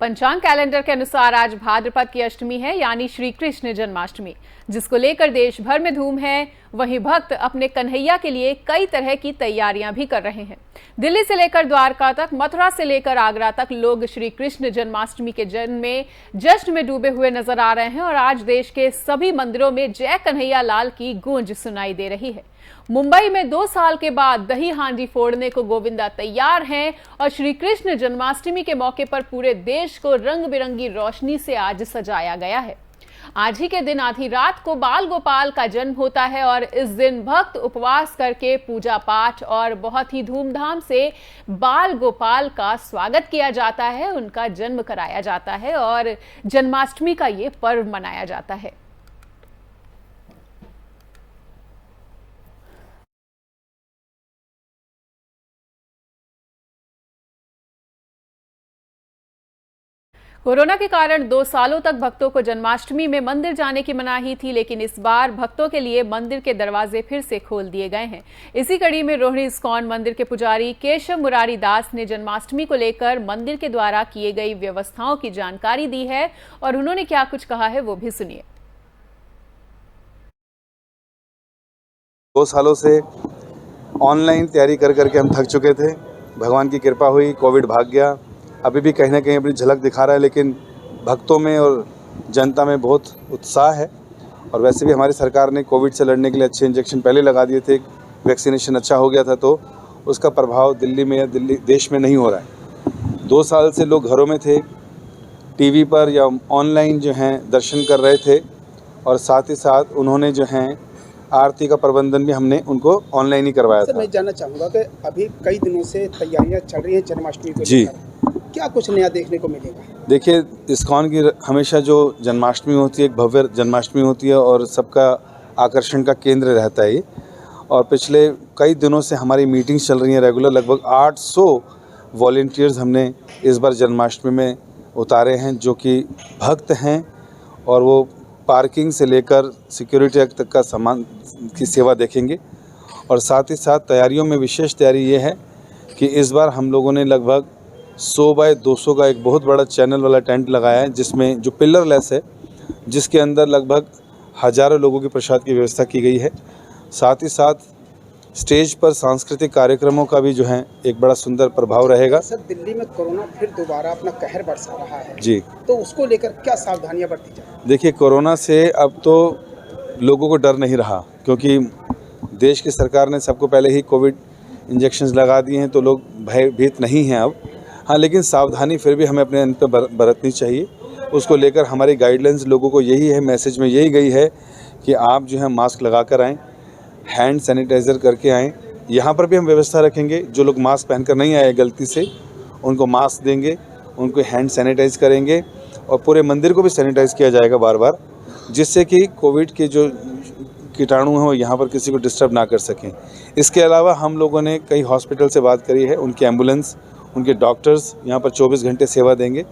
पंचांग कैलेंडर के अनुसार आज भाद्रपद की अष्टमी है, यानी श्री कृष्ण जन्माष्टमी, जिसको लेकर देश भर में धूम है। वहीं भक्त अपने कन्हैया के लिए कई तरह की तैयारियां भी कर रहे हैं। दिल्ली से लेकर द्वारका तक, मथुरा से लेकर आगरा तक लोग श्री कृष्ण जन्माष्टमी के जश्न में डूबे हुए नजर आ रहे हैं और आज देश के सभी मंदिरों में जय कन्हैया लाल की गूंज सुनाई दे रही है। मुंबई में 2 साल के बाद दही हांडी फोड़ने को गोविंदा तैयार हैं और श्री कृष्ण जन्माष्टमी के मौके पर पूरे देश को रंग बिरंगी रोशनी से आज सजाया गया है। आज ही के दिन आधी रात को बाल गोपाल का जन्म होता है और इस दिन भक्त उपवास करके पूजा पाठ और बहुत ही धूमधाम से बाल गोपाल का स्वागत किया जाता है, उनका जन्म कराया जाता है और जन्माष्टमी का ये पर्व मनाया जाता है। कोरोना के कारण 2 सालों तक भक्तों को जन्माष्टमी में मंदिर जाने की मनाही थी, लेकिन इस बार भक्तों के लिए मंदिर के दरवाजे फिर से खोल दिए गए हैं। इसी कड़ी में रोहिणी इस्कॉन मंदिर के पुजारी केशव मुरारी दास ने जन्माष्टमी को लेकर मंदिर के द्वारा किए गई व्यवस्थाओं की जानकारी दी है और उन्होंने क्या कुछ कहा है वो भी सुनिए। 2 सालों से ऑनलाइन तैयारी कर करके हम थक चुके थे। भगवान की कृपा हुई, कोविड भाग गया। अभी भी कहीं ना कहीं अपनी झलक दिखा रहा है, लेकिन भक्तों में और जनता में बहुत उत्साह है। और वैसे भी हमारी सरकार ने कोविड से लड़ने के लिए अच्छे इंजेक्शन पहले लगा दिए थे, वैक्सीनेशन अच्छा हो गया था, तो उसका प्रभाव दिल्ली में या देश में नहीं हो रहा है। 2 साल से लोग घरों में थे, टीवी पर या ऑनलाइन जो हैं दर्शन कर रहे थे और साथ ही साथ उन्होंने जो हैं आरती का प्रबंधन भी हमने उनको ऑनलाइन ही करवाया था। मैं जानना चाहूँगा कि अभी कई दिनों से तैयारियां चल रही हैं जन्माष्टमी को जी, क्या कुछ नया देखने को मिलेगा? देखिए, इस्कॉन की हमेशा जो जन्माष्टमी होती है एक भव्य जन्माष्टमी होती है और सबका आकर्षण का केंद्र रहता है ये। और पिछले कई दिनों से हमारी मीटिंग्स चल रही हैं रेगुलर। लगभग 800 वॉलंटियर्स हमने इस बार जन्माष्टमी में उतारे हैं, जो कि भक्त हैं और वो पार्किंग से लेकर सिक्योरिटी तक का सामान की सेवा देखेंगे। और साथ ही साथ तैयारियों में विशेष तैयारी ये है कि इस बार हम लोगों ने लगभग 100 बाय 200 का एक बहुत बड़ा चैनल वाला टेंट लगाया है, जिसमें जो पिलर लेस है, जिसके अंदर लगभग हज़ारों लोगों की प्रसाद की व्यवस्था की गई है। साथ ही साथ स्टेज पर सांस्कृतिक कार्यक्रमों का भी जो है एक बड़ा सुंदर प्रभाव रहेगा। सर, दिल्ली में कोरोना फिर दोबारा अपना कहर बरसा रहा है जी, तो उसको लेकर क्या सावधानियां बरती जाए? देखिए, कोरोना से अब तो लोगों को डर नहीं रहा, क्योंकि देश की सरकार ने सबको पहले ही कोविड इंजेक्शंस लगा दिए हैं, तो लोग भयभीत नहीं हैं अब। हाँ, लेकिन सावधानी फिर भी हमें अपने इन पर बरतनी चाहिए। उसको लेकर हमारी गाइडलाइंस लोगों को यही है, मैसेज में यही गई है कि आप जो है मास्क लगा कर आएँ, हैंड सैनिटाइज़र करके आएँ। यहाँ पर भी हम व्यवस्था रखेंगे, जो लोग मास्क पहनकर नहीं आए गलती से उनको मास्क देंगे, उनको हैंड सैनिटाइज़ करेंगे और पूरे मंदिर को भी सैनिटाइज़ किया जाएगा बार बार, जिससे कि कोविड के जो कीटाणु हैं वो यहाँ पर किसी को डिस्टर्ब ना कर सकें। इसके अलावा हम लोगों ने कई हॉस्पिटल से बात करी है, उनकी एम्बुलेंस, उनके डॉक्टर्स यहाँ पर 24 घंटे सेवा देंगे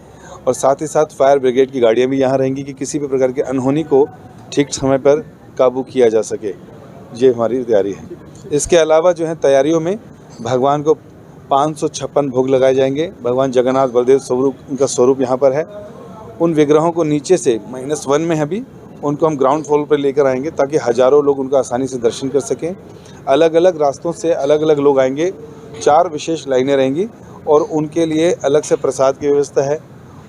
और साथ ही साथ फायर ब्रिगेड की गाड़ियाँ भी यहाँ रहेंगी कि किसी भी प्रकार की अनहोनी को ठीक समय पर काबू किया जा सके। ये हमारी तैयारी है। इसके अलावा जो है तैयारियों में भगवान को 556 भोग लगाए जाएंगे। भगवान जगन्नाथ बलदेव स्वरूप, उनका स्वरूप यहाँ पर है। उन विग्रहों को नीचे से -1 में अभी उनको हम ग्राउंड फ्लोर पर लेकर आएंगे, ताकि हज़ारों लोग उनका आसानी से दर्शन कर सकें। अलग अलग रास्तों से अलग अलग लोग आएंगे, 4 विशेष लाइनें रहेंगी और उनके लिए अलग से प्रसाद की व्यवस्था है,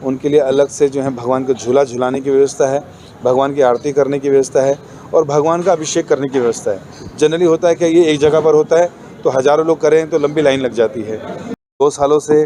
उनके लिए अलग से जो है भगवान को झूला झुलाने की व्यवस्था है, भगवान की आरती करने की व्यवस्था है और भगवान का अभिषेक करने की व्यवस्था है। जनरली होता है कि ये एक जगह पर होता है तो हज़ारों लोग करें तो लंबी लाइन लग जाती है। 2 सालों से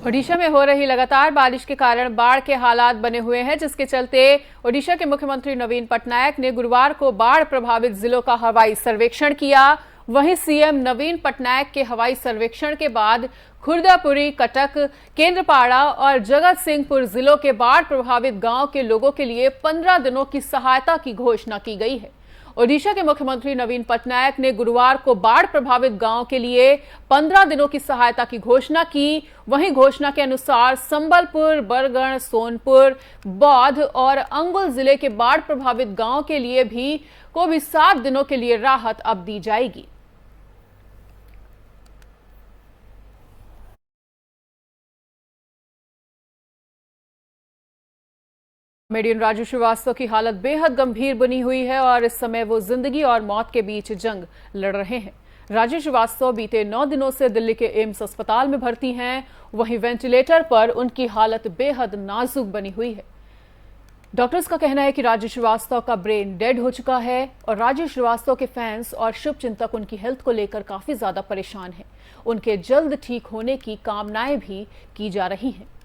ओडिशा में हो रही लगातार बारिश के कारण बाढ़ के हालात बने हुए हैं, जिसके चलते ओडिशा के मुख्यमंत्री नवीन पटनायक ने गुरुवार को बाढ़ प्रभावित जिलों का हवाई सर्वेक्षण किया। वहीं सीएम नवीन पटनायक के हवाई सर्वेक्षण के बाद खुर्दापुरी, कटक, केंद्रपाड़ा और जगत सिंहपुर जिलों के बाढ़ प्रभावित गांव के लोगों के लिए 15 दिनों की सहायता की घोषणा की गई है। ओडिशा के मुख्यमंत्री नवीन पटनायक ने गुरुवार को बाढ़ प्रभावित गांव के लिए 15 दिनों की सहायता की घोषणा की। वहीं घोषणा के अनुसार संबलपुर, बरगढ़, सोनपुर, बौद्ध और अंगुल जिले के बाढ़ प्रभावित गांव के लिए भी 7 दिनों के लिए राहत अब दी जाएगी। कॉमेडियन राजू श्रीवास्तव की हालत बेहद गंभीर बनी हुई है और इस समय वो जिंदगी और मौत के बीच जंग लड़ रहे हैं। राजू श्रीवास्तव बीते 9 दिनों से दिल्ली के एम्स अस्पताल में भर्ती हैं। वहीं वेंटिलेटर पर उनकी हालत बेहद नाजुक बनी हुई है। डॉक्टर्स का कहना है कि राजू श्रीवास्तव का ब्रेन डेड हो चुका है और राजू श्रीवास्तव के फैंस और शुभचिंतक उनकी हेल्थ को लेकर काफी ज्यादा परेशान हैं। उनके जल्द ठीक होने की कामनाएं भी की जा रही हैं।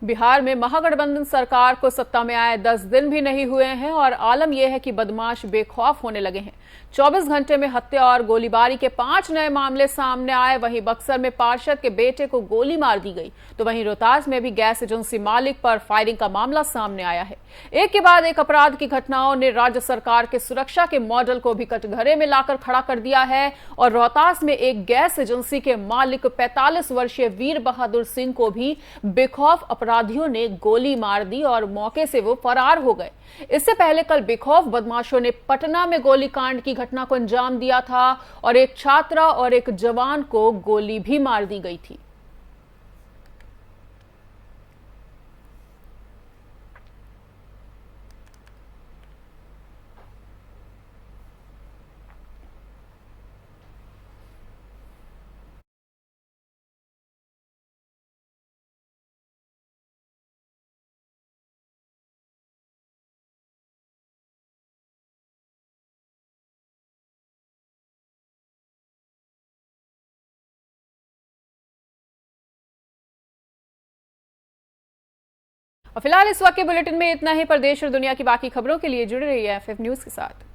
बिहार में महागठबंधन सरकार को सत्ता में आए 10 दिन भी नहीं हुए हैं और आलम यह है कि बदमाश बेखौफ होने लगे हैं। 24 घंटे में हत्या और गोलीबारी के 5 नए मामले सामने आए। वहीं बक्सर में पार्षद के बेटे को गोली मार दी गई, तो वहीं रोहतास में भी गैस एजेंसी मालिक पर फायरिंग का मामला सामने आया है। एक के बाद एक अपराध की घटनाओं ने राज्य सरकार के सुरक्षा के मॉडल को भी कटघरे में लाकर खड़ा कर दिया है और रोहतास में एक गैस एजेंसी के मालिक 45 वर्षीय वीर बहादुर सिंह को भी बेखौफ अपराधियों ने गोली मार दी और मौके से वो फरार हो गए। इससे पहले कल बेखौफ बदमाशों ने पटना में गोलीकांड की घटना को अंजाम दिया था और एक छात्रा और एक जवान को गोली भी मार दी गई थी। और फिलहाल इस वक्त के बुलेटिन में इतना ही। प्रदेश और दुनिया की बाकी खबरों के लिए जुड़े रहिए FF न्यूज के साथ।